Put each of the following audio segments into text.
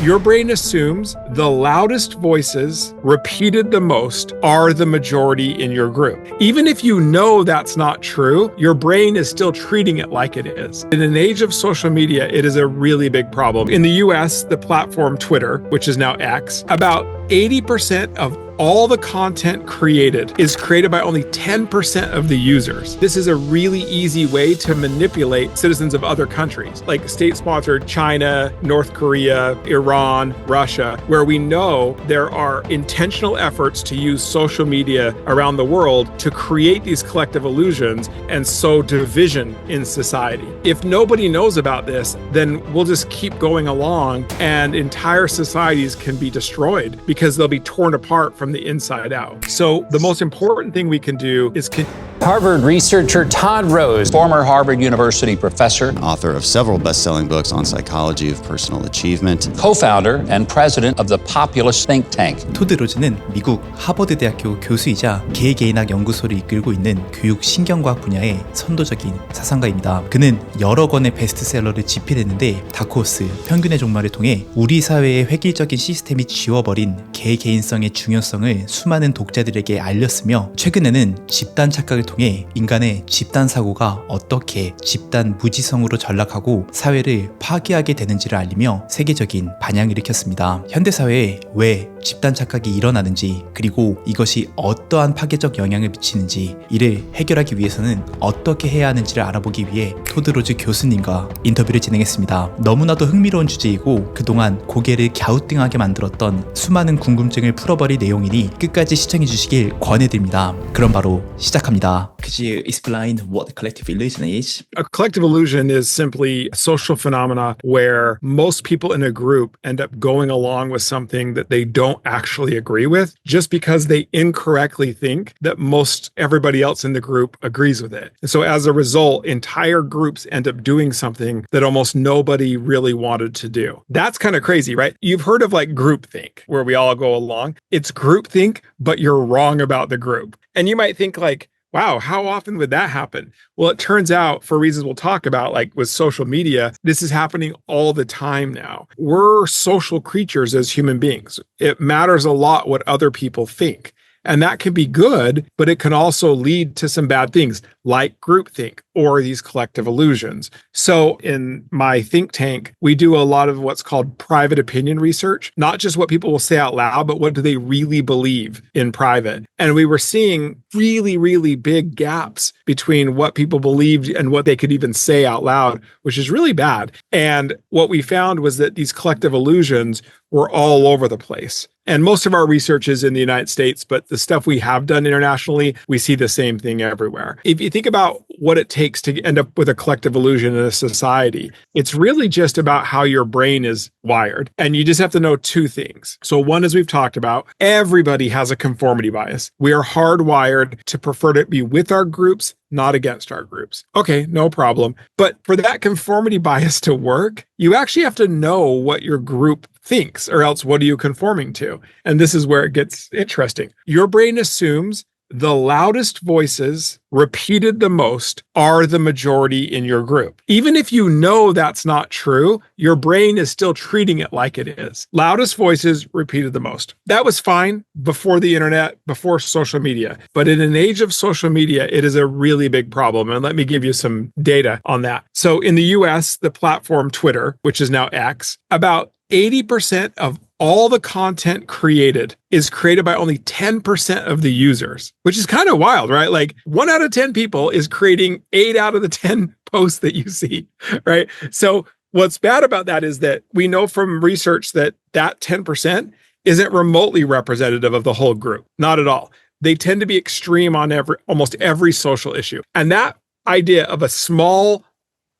Your brain assumes the loudest voices repeated the most are the majority in your group. Even if you know that's not true, your brain is still treating it like it is. In an age of social media, it is a really big problem. In the US, the platform Twitter, which is now X, about 80% of all the content created is created by only 10% of the users. This is a really easy way to manipulate citizens of other countries, like state-sponsored China, North Korea, Iran, Russia, where we know there are intentional efforts to use social media around the world to create these collective illusions and sow division in society. If nobody knows about this, then we'll just keep going along and entire societies can be destroyed because they'll be torn apart from the inside out. So the most important thing we can do is Harvard researcher Todd Rose, former Harvard University professor, author of several best-selling books on psychology of personal achievement, co-founder and president of the populist think tank. 토드 로즈는 미국 하버드 대학교 교수이자 개개인학 연구소를 이끌고 있는 교육 신경과학 분야의 선도적인 사상가입니다. 그는 여러 권의 베스트셀러를 집필했는데 다크호스, 평균의 종말을 통해 우리 사회의 획일적인 시스템이 지워버린 개개인성의 중요성을 수많은 독자들에게 알렸으며 최근에는 집단 착각을 통해 인간의 집단 사고가 어떻게 집단 무지성으로 전락하고 사회를 파괴하게 되는지를 알리며 세계적인 반향을 일으켰습니다. 현대사회에 왜 집단 착각이 일어나는지 그리고 이것이 어떠한 파괴적 영향을 미치는지 이를 해결하기 위해서는 어떻게 해야 하는지를 알아보기 위해 토드 로즈 교수님과 인터뷰를 진행했습니다. 너무나도 흥미로운 주제이고 그동안 고개를 갸우뚱하게 만들었던 수많은 궁금증을 풀어버릴 내용이니 끝까지 시청해 주시길 권해드립니다. 그럼 바로 시작합니다. Could you explain what the collective illusion is? A collective illusion is simply a social phenomena where most people in a group end up going along with something that they don't actually agree with just because they incorrectly think that most everybody else in the group agrees with it. And so as a result, entire groups end up doing something that almost nobody really wanted to do. That's kind of crazy, right? You've heard of like groupthink, where we all go along. It's groupthink, but you're wrong about the group. And you might think like, wow, how often would that happen? Well, it turns out, for reasons we'll talk about, like with social media, this is happening all the time now. We're social creatures as human beings. It matters a lot what other people think. And that can be good, but it can also lead to some bad things like groupthink or these collective illusions. So in my think tank, we do a lot of what's called private opinion research, not just what people will say out loud, but what do they really believe in private. And we were seeing really, really big gaps between what people believed and what they could even say out loud, which is really bad. And what we found was that these collective illusions were all over the place. And most of our research is in the United States, but the stuff we have done internationally, we see the same thing everywhere. If you think about what it takes to end up with a collective illusion in a society, it's really just about how your brain is wired. And you just have to know two things. So one, as we've talked about, everybody has a conformity bias. We are hardwired to prefer to be with our groups, not against our groups. Okay, no problem. But for that conformity bias to work, you actually have to know what your group thinks, or else what are you conforming to? And this is where it gets interesting. Your brain assumes the loudest voices repeated the most are the majority in your group. Even if you know that's not true, your brain is still treating it like it is. Loudest voices repeated the most. That was fine before the internet, before social media. But in an age of social media, it is a really big problem. And let me give you some data on that. So in the US, the platform Twitter, which is now X, about 80% of all the content created is created by only 10% of the users, which is kind of wild, right? Like 1 out of 10 people is creating 8 out of the 10 posts that you see, right? So what's bad about that is that we know from research that that 10% isn't remotely representative of the whole group, not at all. They tend to be extreme on almost every social issue. And that idea of a small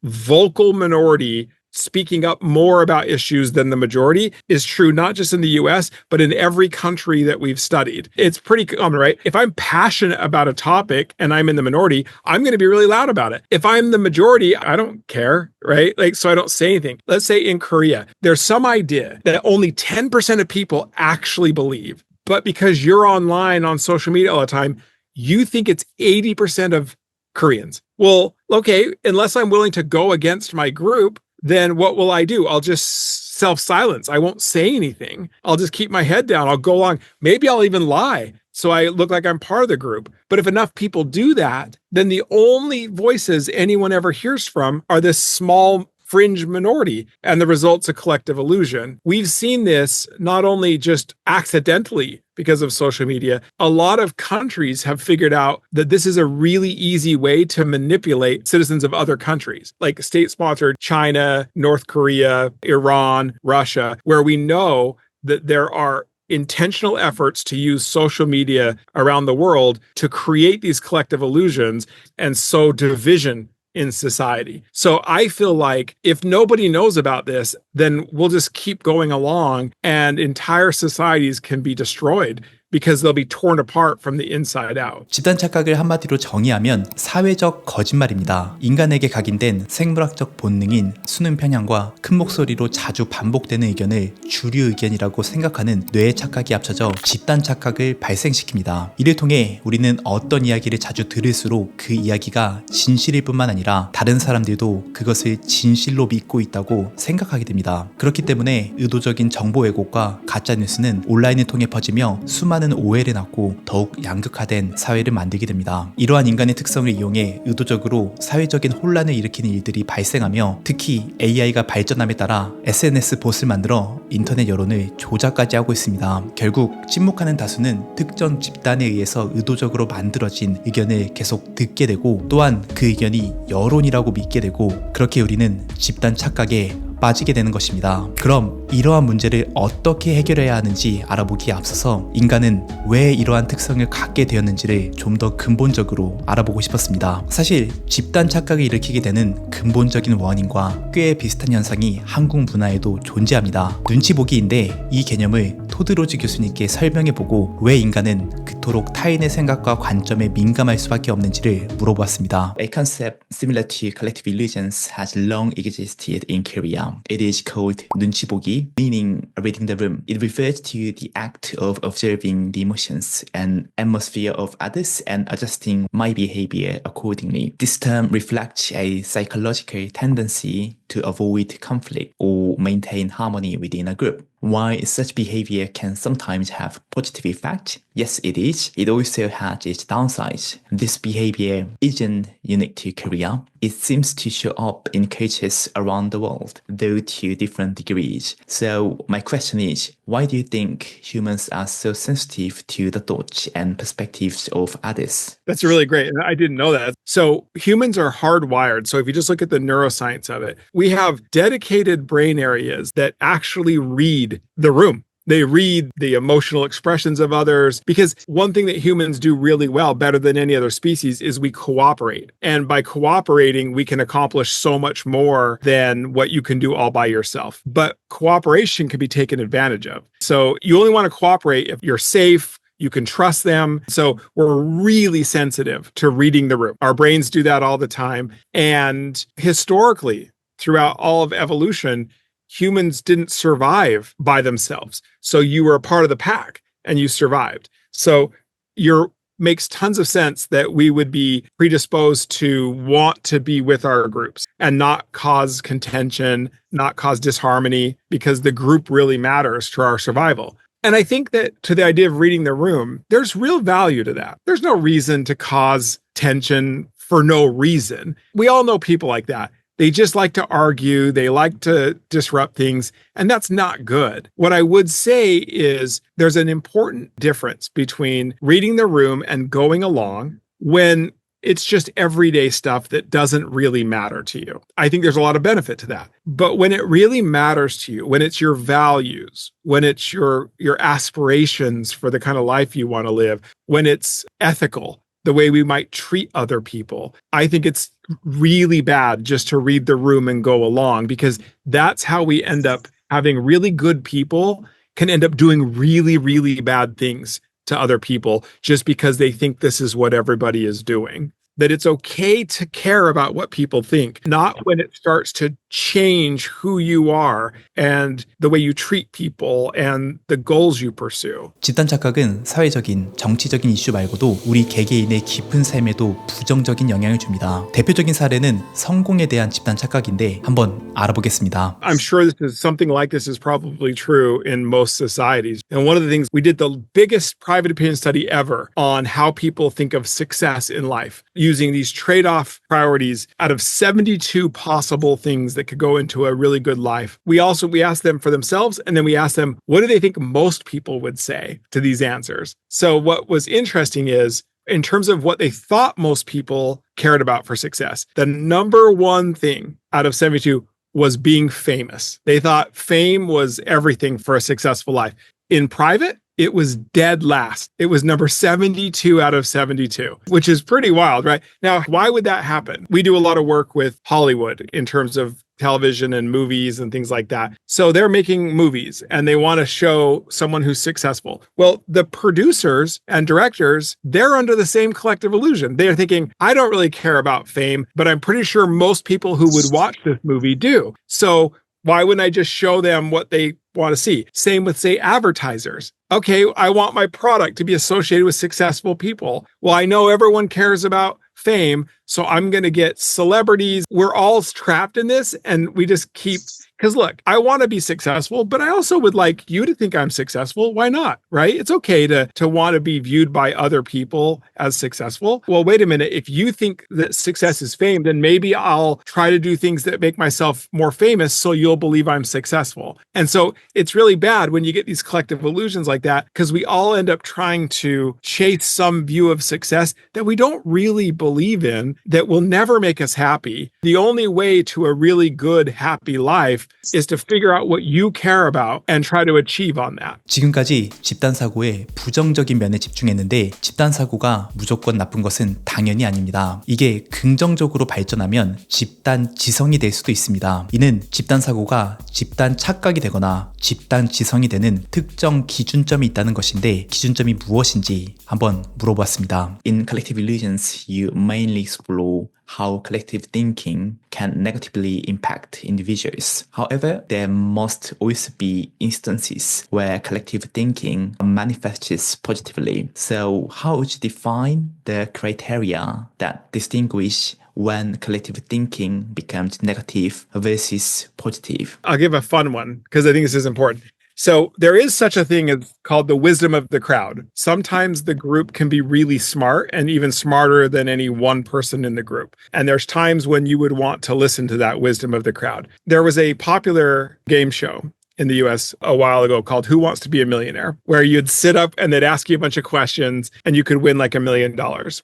vocal minority speaking up more about issues than the majority is true, not just in the US, but in every country that we've studied. It's pretty common, right? If I'm passionate about a topic and I'm in the minority, I'm going to be really loud about it. If I'm the majority, I don't care, right? Like, so I don't say anything. Let's say in Korea, there's some idea that only 10% of people actually believe, but because you're online on social media all the time, you think it's 80% of Koreans. Well, okay, unless I'm willing to go against my group, then what will I do? I'll just self-silence. I won't say anything. I'll just keep my head down. I'll go along. Maybe I'll even lie so I look like I'm part of the group. But if enough people do that, then the only voices anyone ever hears from are this small fringe minority, and the result's a collective illusion. We've seen this not only just accidentally because of social media. A lot of countries have figured out that this is a really easy way to manipulate citizens of other countries, like state-sponsored China, North Korea, Iran, Russia, where we know that there are intentional efforts to use social media around the world to create these collective illusions and sow division in society. So I feel like if nobody knows about this, then we'll just keep going along and entire societies can be destroyed because they'll be torn apart from the inside out. 집단 착각을 한마디로 정의하면 사회적 거짓말입니다. 인간에게 각인된 생물학적 본능인 수능 편향과 큰 목소리로 자주 반복되는 의견을 주류 의견이라고 생각하는 뇌의 착각이 합쳐져 집단 착각을 발생시킵니다. 이를 통해 우리는 어떤 이야기를 자주 들을수록 그 이야기가 진실일 뿐만 아니라 다른 사람들도 그것을 진실로 믿고 있다고 생각하게 됩니다. 그렇기 때문에 의도적인 정보 왜곡과 가짜뉴스는 온라인을 통해 퍼지며 수많은 오해를 낳고 더욱 양극화된 사회를 만들게 됩니다. 이러한 인간의 특성을 이용해 의도적으로 사회적인 혼란을 일으키는 일들이 발생하며 특히 AI가 발전함에 따라 SNS 봇을 만들어 인터넷 여론을 조작까지 하고 있습니다. 결국 침묵하는 다수는 특정 집단에 의해서 의도적으로 만들어진 의견을 계속 듣게 되고 또한 그 의견이 여론이라고 믿게 되고 그렇게 우리는 집단 착각에 빠지게 되는 것입니다. 그럼 이러한 문제를 어떻게 해결해야 하는지 알아보기에 앞서서 인간은 왜 이러한 특성을 갖게 되었는지를 좀 더 근본적으로 알아보고 싶었습니다. 사실 집단 착각을 일으키게 되는 근본적인 원인과 꽤 비슷한 현상이 한국 문화에도 존재합니다. 눈치보기인데 이 개념을 토드로즈 교수님께 설명해보고 왜 인간은 그토록 타인의 생각과 관점에 민감할 수밖에 없는지를 물어보았습니다. A concept similar to collective illusions has long existed in Korea. It is called 눈치 보기, meaning reading the room. It refers to the act of observing the emotions and atmosphere of others and adjusting my behavior accordingly. This term reflects a psychological tendency to avoid conflict or maintain harmony within a group. While such behavior can sometimes have positive effects, yes it is, it also has its downsides. This behavior isn't unique to Korea. It seems to show up in cultures around the world, though to different degrees. So my question is, why do you think humans are so sensitive to the thoughts and perspectives of others? That's really great. And I didn't know that. So humans are hardwired. So if you just look at the neuroscience of it, we have dedicated brain areas that actually read the room. They read the emotional expressions of others because one thing that humans do really well, better than any other species, is we cooperate. And by cooperating, we can accomplish so much more than what you can do all by yourself. But cooperation can be taken advantage of. So you only want to cooperate if you're safe, you can trust them. So we're really sensitive to reading the room. Our brains do that all the time. And historically, throughout all of evolution, humans didn't survive by themselves. So you were a part of the pack and you survived. So it makes tons of sense that we would be predisposed to want to be with our groups and not cause contention, not cause disharmony, because the group really matters to our survival. And I think that to the idea of reading the room, there's real value to that. There's no reason to cause tension for no reason. We all know people like that. They just like to argue. They like to disrupt things. And that's not good. What I would say is there's an important difference between reading the room and going along when it's just everyday stuff that doesn't really matter to you. I think there's a lot of benefit to that. But when it really matters to you, when it's your values, when it's your aspirations for the kind of life you want to live, when it's ethical, the way we might treat other people, I think it's really bad just to read the room and go along, because that's how we end up having really good people can end up doing really, really bad things to other people just because they think this is what everybody is doing. that it's okay to care about what people think, not when it starts to change who you are and the way you treat people and the goals you pursue. 집단 착각은 사회적인, 정치적인 이슈 말고도 우리 개개인의 깊은 삶에도 부정적인 영향을 줍니다. 대표적인 사례는 성공에 대한 집단 착각인데 한번 알아보겠습니다. I'm sure something like this is probably true in most societies. And one of the things, we did the biggest private opinion study ever on how people think of success in life, using these trade-off priorities out of 72 possible things that could go into a really good life. We asked them for themselves, and then we asked them, what do they think most people would say to these answers? So what was interesting is, in terms of what they thought most people cared about for success, the number one thing out of 72 was being famous. They thought fame was everything for a successful life. In private, it was dead last. It was number 72 out of 72, which is pretty wild, right? Now, why would that happen? We do a lot of work with Hollywood in terms of television and movies and things like that. So they're making movies and they want to show someone who's successful. Well, the producers and directors, they're under the same collective illusion. They're thinking, I don't really care about fame, but I'm pretty sure most people who would watch this movie do. So why wouldn't I just show them what they want to see? Same with, say, advertisers. Okay, I want my product to be associated with successful people. Well, I know everyone cares about fame, so I'm going to get celebrities. We're all trapped in this, and we just keep... Because look, I want to be successful, but I also would like you to think I'm successful. Why not, right? It's okay to want to be viewed by other people as successful. Well, wait a minute. If you think that success is fame, then maybe I'll try to do things that make myself more famous so you'll believe I'm successful. And so it's really bad when you get these collective illusions like that, because we all end up trying to chase some view of success that we don't really believe in, that will never make us happy. The only way to a really good, happy life is to figure out what you care about and try to achieve on that. 지금까지 집단 사고의 부정적인 면에 집중했는데 집단 사고가 무조건 나쁜 것은 당연히 아닙니다. 이게 긍정적으로 발전하면 집단 지성이 될 수도 있습니다. 이는 집단 사고가 집단 착각이 되거나 집단 지성이 되는 특정 기준점이 있다는 것인데 기준점이 무엇인지 한번 물어보았습니다. In collective illusions, you mainly explore how collective thinking can negatively impact individuals. However, there must also be instances where collective thinking manifests positively. So, how would you define the criteria that distinguish when collective thinking becomes negative versus positive? I'll give a fun one because I think this is important. So there is such a thing as called the wisdom of the crowd. Sometimes the group can be really smart and even smarter than any one person in the group. And there's times when you would want to listen to that wisdom of the crowd. There was a popular game show in the US a while ago called Who Wants to Be a Millionaire, where you'd sit up and they'd ask you a bunch of questions and you could win like $1 million.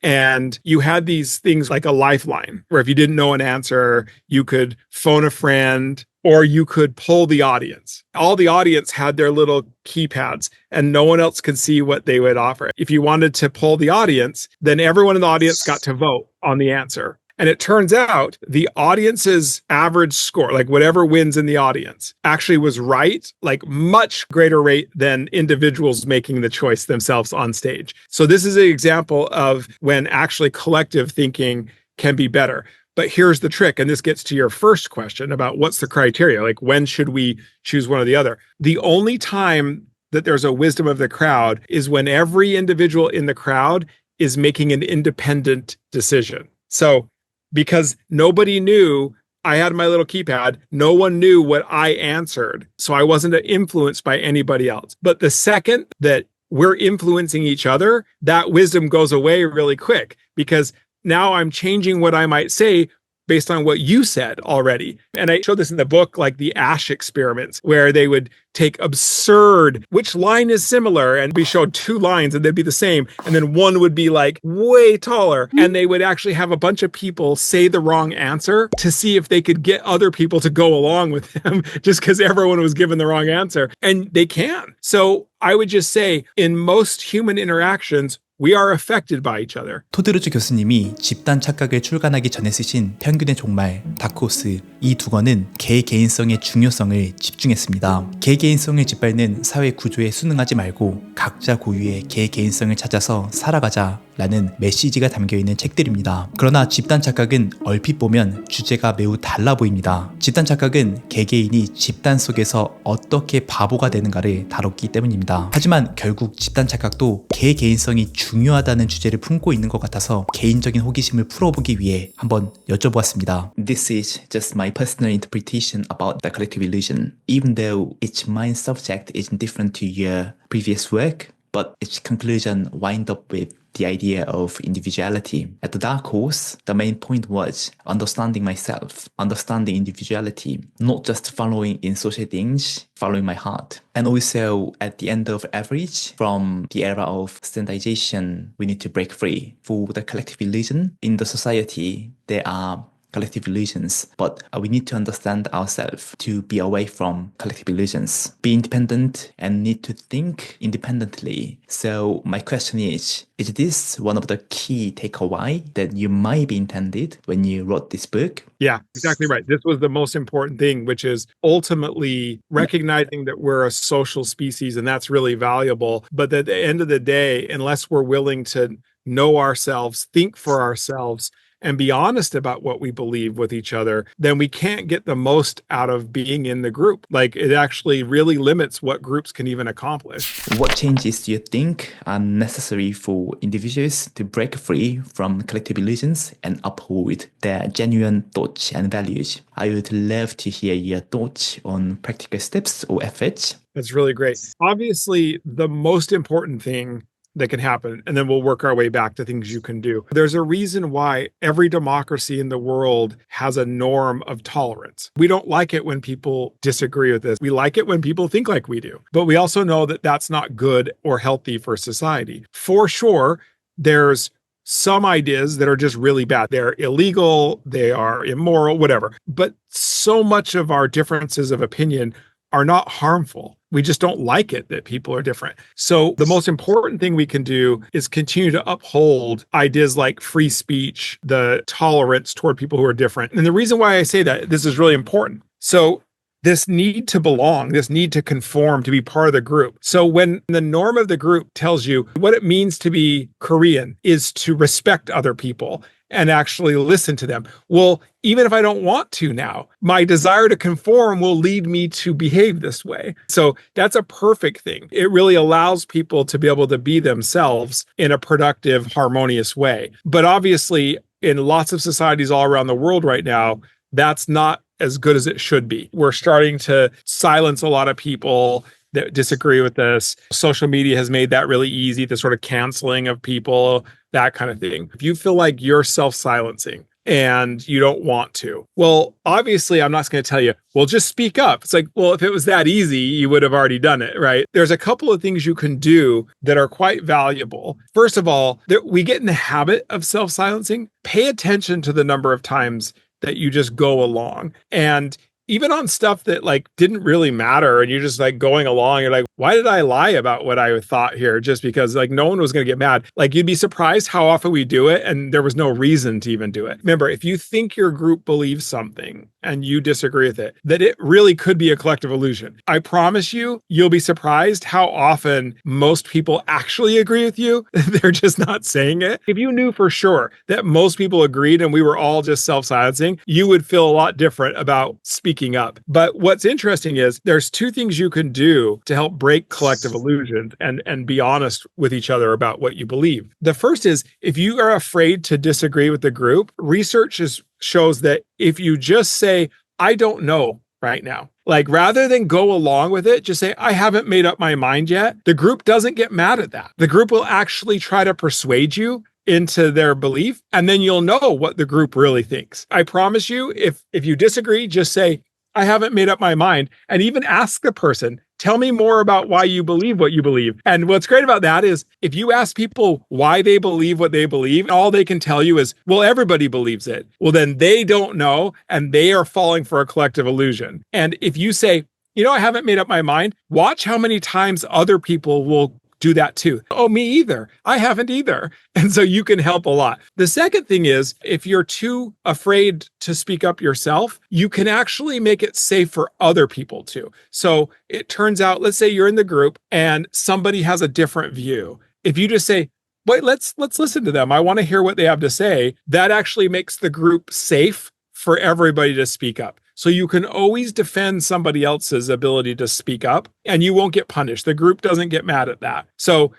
And you had these things like a lifeline, where if you didn't know an answer, you could phone a friend, or you could poll the audience. All the audience had their little keypads and no one else could see what they would offer. If you wanted to poll the audience, then everyone in the audience got to vote on the answer. And it turns out the audience's average score, like whatever wins in the audience, actually was right, like much greater rate than individuals making the choice themselves on stage. So this is an example of when actually collective thinking can be better. But here's the trick, and this gets to your first question about what's the criteria, like when should we choose one or the other? The only time that there's a wisdom of the crowd is when every individual in the crowd is making an independent decision. So because nobody knew, I had my little keypad, no one knew what I answered. So I wasn't influenced by anybody else. But the second that we're influencing each other, that wisdom goes away really quick, because now I'm changing what I might say based on what you said already. And I showed this in the book, like the Ash experiments, where they would take absurd, which line is similar? And we showed two lines and they'd be the same. And then one would be like way taller. And they would actually have a bunch of people say the wrong answer to see if they could get other people to go along with them just because everyone was given the wrong answer. And they can. So I would just say in most human interactions, we are affected by each other. 토드루즈 교수님이 집단 착각을 출간하기 전에 쓰신 평균의 종말, 다크호스 이 두 권은 개개인성의 중요성을 집중했습니다. 개개인성을 짓밟는 사회 구조에 순응하지 말고 각자 고유의 개개인성을 찾아서 살아가자 라는 메시지가 담겨있는 책들입니다. 그러나 집단 착각은 얼핏 보면 주제가 매우 달라 보입니다. 집단 착각은 개개인이 집단 속에서 어떻게 바보가 되는가를 다뤘기 때문입니다. 하지만 결국 집단 착각도 개개인성이 중요하다는 주제를 품고 있는 것 같아서 개인적인 호기심을 풀어보기 위해 한번 여쭤보았습니다. This is just my personal interpretation about the collective illusion. Even though each mind subject is different to your previous work, but its conclusion wind up with the idea of individuality. At the dark horse, the main point was understanding myself, understanding individuality, not just following in social things, following my heart. And also, at the end of average, from the era of standardization, we need to break free. For the collective illusion in the society, there are collective illusions, but we need to understand ourselves to be away from collective illusions, be independent and need to think independently. So my question is this one of the key takeaway that you might be intended when you wrote this book? Yeah, exactly right. This was the most important thing, which is ultimately recognizing that we're a social species and that's really valuable. But at the end of the day, unless we're willing to know ourselves, think for ourselves, and be honest about what we believe with each other, then we can't get the most out of being in the group. Like it actually really limits what groups can even accomplish. What changes do you think are necessary for individuals to break free from collective illusions and uphold their genuine thoughts and values? I would love to hear your thoughts on practical steps or efforts. That's really great. Obviously, the most important thing that can happen, and then we'll work our way back to things you can do. There's a reason why every democracy in the world has a norm of tolerance. We don't like it when people disagree with this. We like it when people think like we do. But we also know that that's not good or healthy for society. For sure, there's some ideas that are just really bad. They're illegal, they are immoral, whatever. But so much of our differences of opinion are not harmful. We just don't like it that people are different. So the most important thing we can do is continue to uphold ideas like free speech, the tolerance toward people who are different. And the reason why I say that, this is really important. So this need to belong, this need to conform, to be part of the group. So when the norm of the group tells you what it means to be Korean is to respect other people and actually listen to them. Well, even if I don't want to now, my desire to conform will lead me to behave this way. So that's a perfect thing. It really allows people to be able to be themselves in a productive, harmonious way. But obviously, in lots of societies all around the world right now, that's not as good as it should be. We're starting to silence a lot of people that disagree with this. Social media has made that really easy, the sort of canceling of people, that kind of thing. If you feel like you're self-silencing and you don't want to, well, obviously, I'm not going to tell you, well, just speak up. It's like, well, if it was that easy, you would have already done it, right? There's a couple of things you can do that are quite valuable. First of all, we get in the habit of self-silencing. Pay attention to the number of times that you just go along. And even on stuff that like didn't really matter and you're just like going along, you're like, why did I lie about what I thought here? Just because like no one was going to get mad. Like you'd be surprised how often we do it and there was no reason to even do it. Remember, if you think your group believes something and you disagree with it, that it really could be a collective illusion. I promise you, you'll be surprised how often most people actually agree with you. They're just not saying it. If you knew for sure that most people agreed and we were all just self-silencing, you would feel a lot different about speaking up. But what's interesting is there's two things you can do to help break collective illusions and be honest with each other about what you believe. The first is if you are afraid to disagree with the group, research shows that if you just say, I don't know right now, like rather than go along with it, just say, I haven't made up my mind yet. The group doesn't get mad at that. The group will actually try to persuade you into their belief, and then you'll know what the group really thinks. I promise you, if you disagree, just say, I haven't made up my mind, and even ask the person, tell me more about why you believe what you believe. And what's great about that is if you ask people why they believe what they believe, all they can tell you is, well, everybody believes it. Well, then they don't know, and they are falling for a collective illusion. And if you say, I haven't made up my mind, watch how many times other people will do that too. Oh, me either. I haven't either. And so you can help a lot. The second thing is if you're too afraid to speak up yourself, you can actually make it safe for other people too. So it turns out, let's say you're in the group and somebody has a different view. If you just say, Wait, let's listen to them. I want to hear what they have to say. That actually makes the group safe for everybody to speak up. So you can always defend somebody else's ability to speak up and you won't get punished. The group doesn't get mad at that. So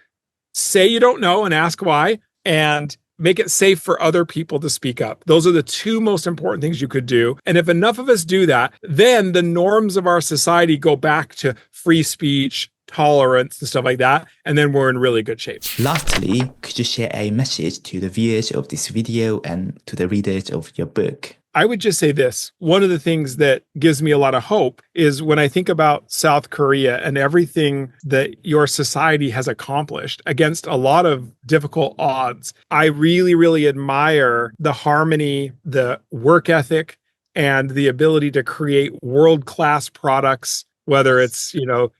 say you don't know and ask why, and make it safe for other people to speak up. Those are the two most important things you could do. And if enough of us do that, then the norms of our society go back to free speech, tolerance, and stuff like that. And then we're in really good shape. Lastly, could you share a message to the viewers of this video and to the readers of your book? I would just say this. One of the things that gives me a lot of hope is when I think about South Korea and everything that your society has accomplished against a lot of difficult odds. I really, really admire the harmony, the work ethic, and the ability to create world-class products, whether it's,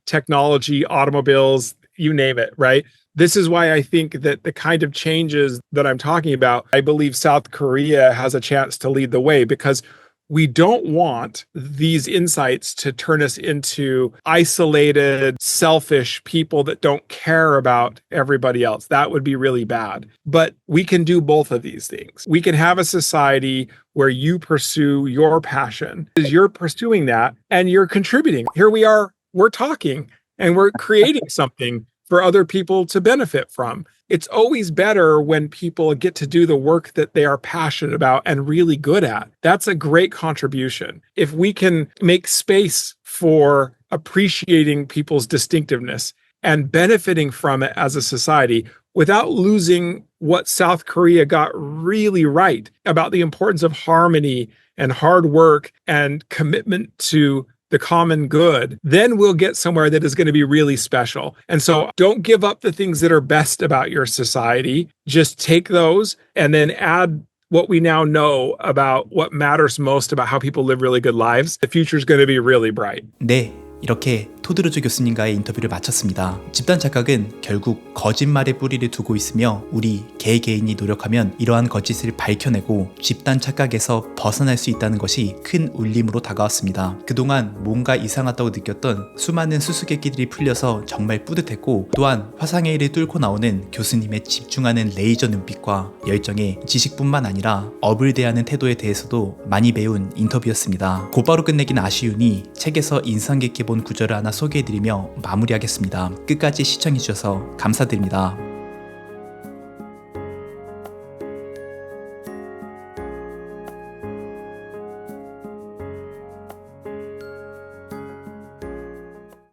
technology, automobiles, you name it, right? This is why I think that the kind of changes that I'm talking about, I believe South Korea has a chance to lead the way, because we don't want these insights to turn us into isolated, selfish people that don't care about everybody else. That would be really bad. But we can do both of these things. We can have a society where you pursue your passion. You're pursuing that and you're contributing. Here we are, we're talking and we're creating something for other people to benefit from. It's always better when people get to do the work that they are passionate about and really good at. That's a great contribution. If we can make space for appreciating people's distinctiveness and benefiting from it as a society without losing what South Korea got really right about the importance of harmony and hard work and commitment to the common good, then we'll get somewhere that is going to be really special. And so don't give up the things that are best about your society. Just take those and then add what we now know about what matters most about how people live really good lives. The future is going to be really bright. 네, 이렇게 토드로즈 교수님과의 인터뷰를 마쳤습니다. 집단 착각은 결국 거짓말의 뿌리를 두고 있으며 우리 개개인이 노력하면 이러한 거짓을 밝혀내고 집단 착각에서 벗어날 수 있다는 것이 큰 울림으로 다가왔습니다. 그동안 뭔가 이상하다고 느꼈던 수많은 수수께끼들이 풀려서 정말 뿌듯했고, 또한 화상의 일을 뚫고 나오는 교수님의 집중하는 레이저 눈빛과 열정의 지식뿐만 아니라 업을 대하는 태도에 대해서도 많이 배운 인터뷰였습니다. 곧바로 끝내긴 아쉬우니 책에서 인상 깊게 본 구절을 하나 소개해드리며 마무리하겠습니다. 끝까지 시청해주셔서 감사드립니다.